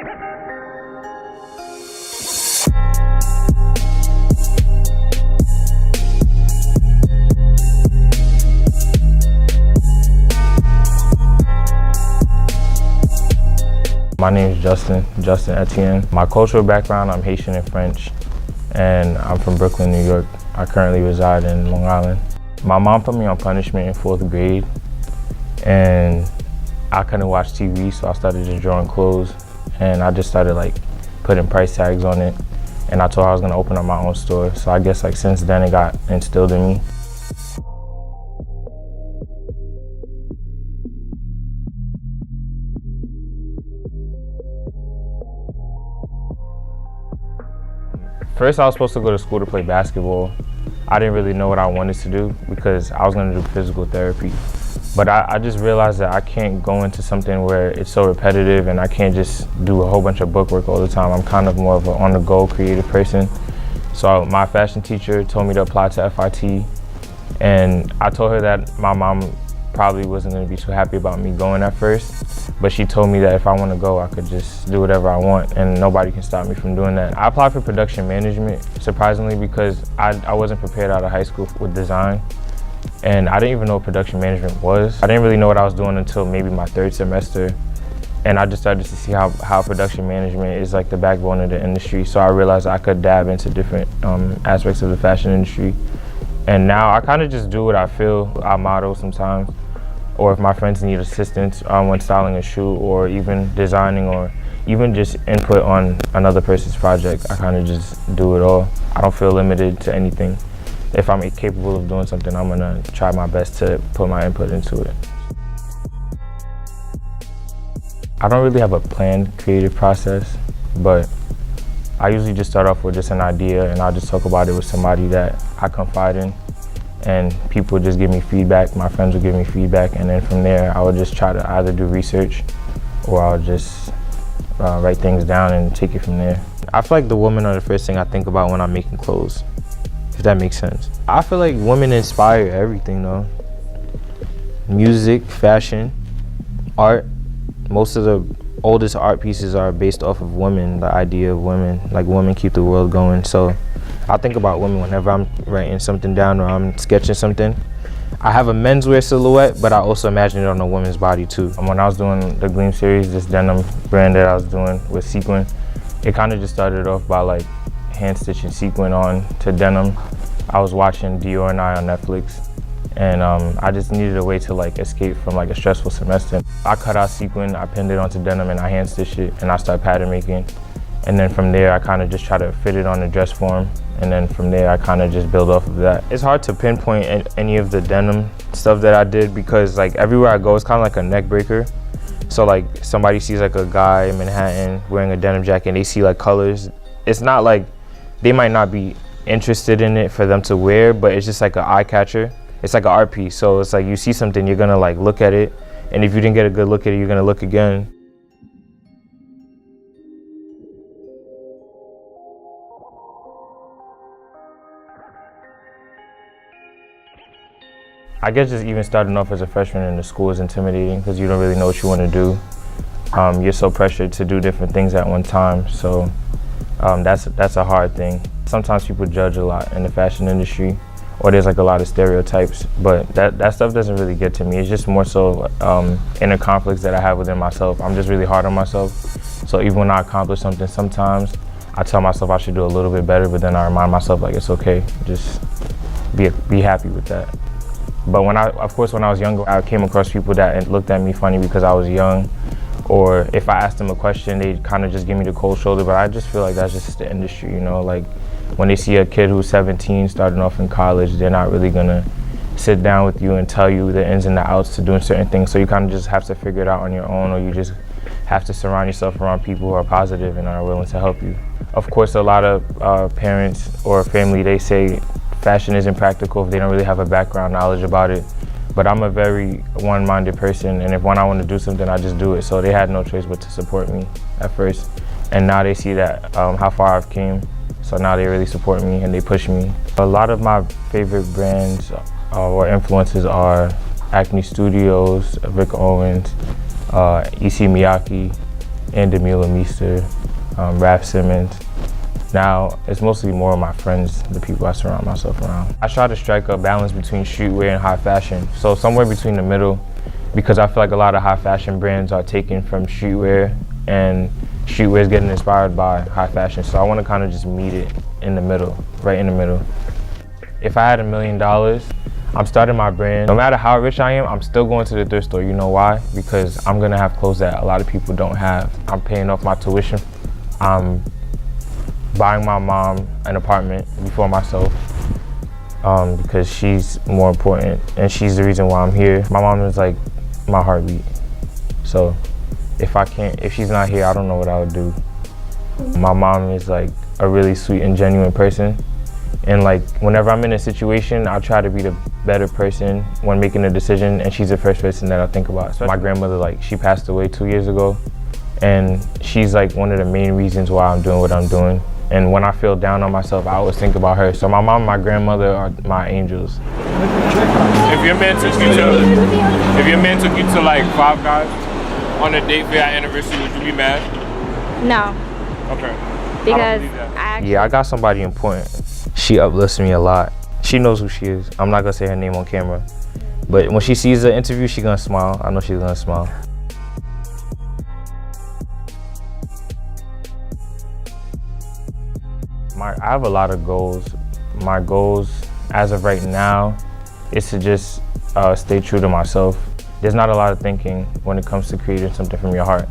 My name is Justin Etienne. My cultural background, I'm Haitian and French, and I'm from Brooklyn, New York. I currently reside in Long Island. My mom put me on punishment in 4th grade, and I couldn't watch TV, so I started just drawing clothes, and I just started like putting price tags on it, and I told her I was gonna open up my own store. So I guess like since then it got instilled in me. First, I was supposed to go to school to play basketball. I didn't really know what I wanted to do because I was going to do physical therapy. But I just realized that I can't go into something where it's so repetitive and I can't just do a whole bunch of book work all the time. I'm kind of more of an on-the-go creative person. So my fashion teacher told me to apply to FIT, and I told her that my mom probably wasn't going to be too happy about me going at first, but she told me that if I want to go, I could just do whatever I want and nobody can stop me from doing that. I applied for production management, surprisingly, because I wasn't prepared out of high school with design, and I didn't even know what production management was. I didn't really know what I was doing until maybe my 3rd semester, and I just started to see how production management is like the backbone of the industry, so I realized I could dab into different aspects of the fashion industry. And now I kind of just do what I feel. I model sometimes, or if my friends need assistance when styling a shoe, or even designing, or even just input on another person's project, I kind of just do it all. I don't feel limited to anything. If I'm capable of doing something, I'm gonna try my best to put my input into it. I don't really have a planned creative process, but I usually just start off with just an idea, and I'll just talk about it with somebody that I confide in, and people just give me feedback. My friends will give me feedback, and then from there I will just try to either do research or I'll just write things down and take it from there. I feel like the women are the first thing I think about when I'm making clothes, if that makes sense. I feel like women inspire everything though. Music, fashion, art. Most of the oldest art pieces are based off of women, the idea of women, like women keep the world going. So I think about women whenever I'm writing something down or I'm sketching something. I have a menswear silhouette, but I also imagine it on a woman's body too. When I was doing the Gleam series, this denim brand that I was doing with sequin, it kind of just started off by like hand stitching sequin on to denim. I was watching Dior and I on Netflix, and I just needed a way to like escape from like a stressful semester. I cut out sequin, I pinned it onto denim, and I hand stitched it, and I started pattern making. And then from there, I kind of just try to fit it on the dress form, and then from there, I kind of just build off of that. It's hard to pinpoint any of the denim stuff that I did because like everywhere I go, it's kind of like a neck breaker. So like somebody sees like a guy in Manhattan wearing a denim jacket and they see like colors. It's not like, they might not be interested in it for them to wear, but it's just like an eye catcher. It's like an art piece. So it's like you see something, you're gonna like look at it. And if you didn't get a good look at it, you're gonna look again. I guess just even starting off as a freshman in the school is intimidating because you don't really know what you want to do. You're so pressured to do different things at one time, so that's a hard thing. Sometimes people judge a lot in the fashion industry, or there's like a lot of stereotypes, but that stuff doesn't really get to me. It's just more so inner conflicts that I have within myself. I'm just really hard on myself, so even when I accomplish something, sometimes I tell myself I should do a little bit better, but then I remind myself like it's okay, just be happy with that. But of course, when I was younger, I came across people that looked at me funny because I was young, or if I asked them a question, they'd kind of just give me the cold shoulder. But I just feel like that's just the industry, you know? Like when they see a kid who's 17 starting off in college, they're not really gonna sit down with you and tell you the ins and the outs to doing certain things. So you kind of just have to figure it out on your own, or you just have to surround yourself around people who are positive and are willing to help you. Of course, a lot of parents or family, they say fashion isn't practical if they don't really have a background knowledge about it. But I'm a very one-minded person, and when I want to do something, I just do it. So they had no choice but to support me at first. And now they see that how far I've came. So now they really support me and they push me. A lot of my favorite brands or influences are Acne Studios, Rick Owens, EC Miyake, Andy Meester, Raph Simmons. Now, it's mostly more of my friends, the people I surround myself around. I try to strike a balance between streetwear and high fashion. So somewhere between the middle, because I feel like a lot of high fashion brands are taken from streetwear, and streetwear is getting inspired by high fashion. So I want to kind of just meet it in the middle, right in the middle. If I had $1 million, I'm starting my brand. No matter how rich I am, I'm still going to the thrift store. You know why? Because I'm gonna have clothes that a lot of people don't have. I'm paying off my tuition. I'm buying my mom an apartment before myself because she's more important and she's the reason why I'm here. My mom is like my heartbeat. So if she's not here, I don't know what I would do. My mom is like a really sweet and genuine person. And like whenever I'm in a situation, I'll try to be the better person when making a decision, and she's the first person that I think about. So my grandmother, like, she passed away 2 years ago, and she's like one of the main reasons why I'm doing what I'm doing. And when I feel down on myself, I always think about her. So my mom and my grandmother are my angels. If your man took you to like Five Guys on a date for your anniversary, would you be mad? No. Okay. Because I got somebody important. She uplifts me a lot. She knows who she is. I'm not gonna say her name on camera, but when she sees the interview, she's gonna smile. I know she's gonna smile. I have a lot of goals. My goals, as of right now, is to just stay true to myself. There's not a lot of thinking when it comes to creating something from your heart.